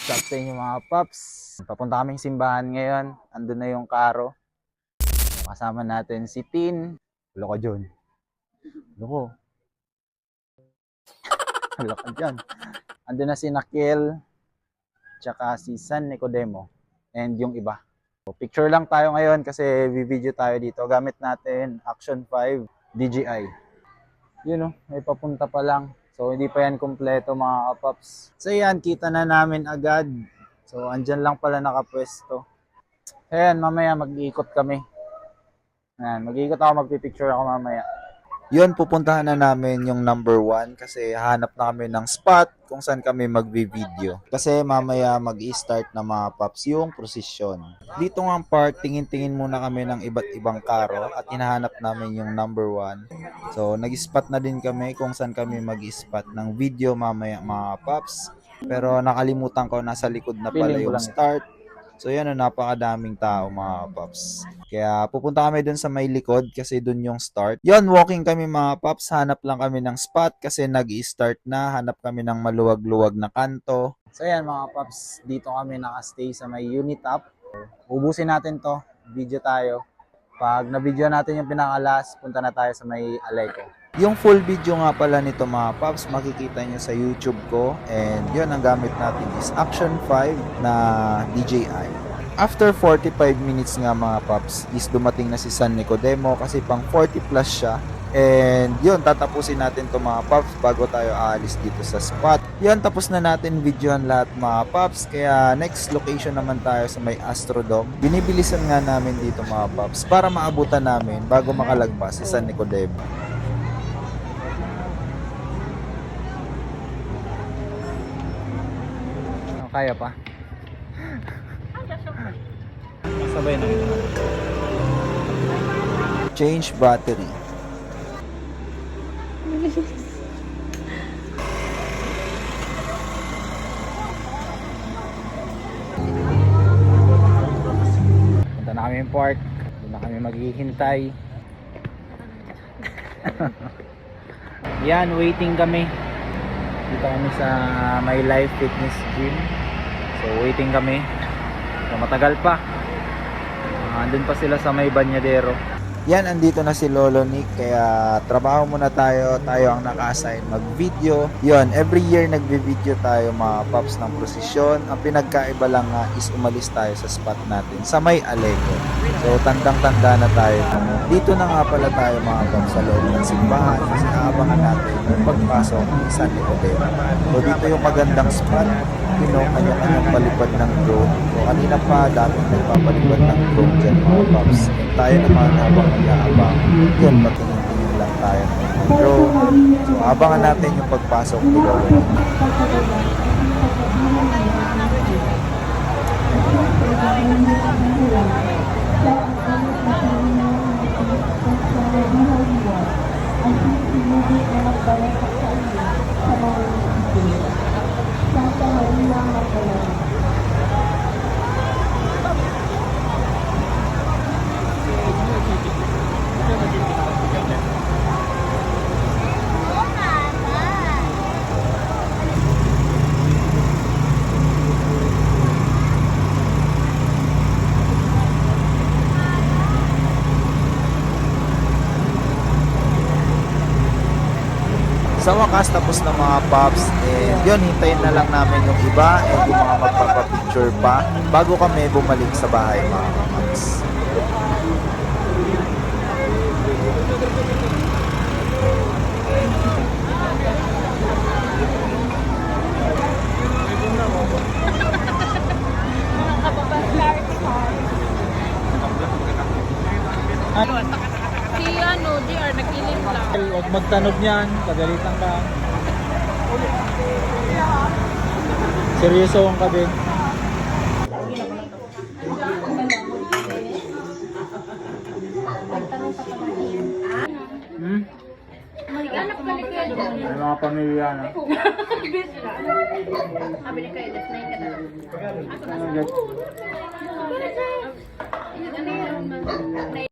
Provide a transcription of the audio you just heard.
What's up sa inyo mga paps? Papunta kaming simbahan ngayon. Andun na yung karo. Kasama natin si Tin. Loko John. Loko. Loko dyan. Andun na si Nakil. Tsaka si San Nicodemo. And yung iba. So, picture lang tayo ngayon kasi video tayo dito. Gamit natin Action 5 DJI. Yun o, may papunta pa lang. So, hindi pa yan kumpleto mga kapaps. So, yan, kita na namin agad. So, andyan lang pala nakapwesto. Ayan, mamaya mag-iikot kami. Ayan, mag-iikot ako, magpipicture ako mamaya. Yun, pupuntahan na namin yung number 1 kasi hanap na kami ng spot kung saan kami magvi-video. Kasi mamaya mag-i-start na mga paps yung prosesyon. Dito nga part, tingin-tingin muna kami ng iba't ibang karo at hinahanap namin yung number 1. So, nag-spot na din kami kung saan kami mag-spot ng video mamaya mga paps. Pero nakalimutan ko, nasa likod na pala yung start. So yan, napakadaming tao mga paps. Kaya pupunta kami dun sa may likod kasi dun yung start. Yan, walking kami mga paps. Hanap lang kami ng spot kasi nag-i-start na. Hanap kami ng maluwag-luwag na kanto. So yan mga paps, dito kami nakastay sa may unit up. Ubusin natin to, video tayo. Pag na-video natin yung pinakalas, punta na tayo sa may Alayco. Yung full video nga pala nito mga paps, makikita nyo sa YouTube ko. And yun, ang gamit natin is Action 5 na DJI. After 45 minutes nga mga paps, is dumating na si San Nicodemo kasi pang 40 plus siya. And yun, tatapusin natin to mga paps bago tayo aalis dito sa spot. Yun, tapos na natin videohan lahat mga paps. Kaya next location naman tayo sa may Astrodome. Binibilisan nga namin dito mga paps para maabutan namin bago makalagpas si San Nicodemo. Kaya pa. Sabay na ito. Change battery. Punta na kami yung park. Doon na kami maghihintay. Yan, waiting kami. Dito kami sa My Life Fitness Gym. So waiting kami. So matagal pa. Andun pa sila sa may Banyadero. Yan, andito na si Lolo Nick. Kaya trabaho muna tayo. Tayo ang naka-assign mag-video. Yun, every year nagvi-video tayo mga paps ng prosesyon. Ang pinagkaiba lang nga is umalis tayo sa spot natin sa may Alayco. So tandang-tanda na tayo. Dito na nga pala tayo mga paps sa loob ng simbahan. Kasi naabangan natin yung pagpasok ni San Nicodemo. So dito yung magandang spot. Kanya-kanyang palipad ng drone. So kanina pa daming nagpapalipad ng drone dyan mga paps. And tayo naman habang nag-aabang, yun, matingin-tingin lang tayo ng drone. So abangan natin yung pagpasok ni Lolo. Sa wakas, tapos na mga pops. And yun, hintayin na lang namin yung iba and yung mga magpapapicture pa bago kami bumalik sa bahay mga pops. Si JR, nag-ilim lang. Huwag magtanog niyan, pagalitan ka. Seryoso ang kabe. Anak balik kayo dyan. May mga pamilya na. Balik kayo, that's 9 ka na. Ako na. Ano yan?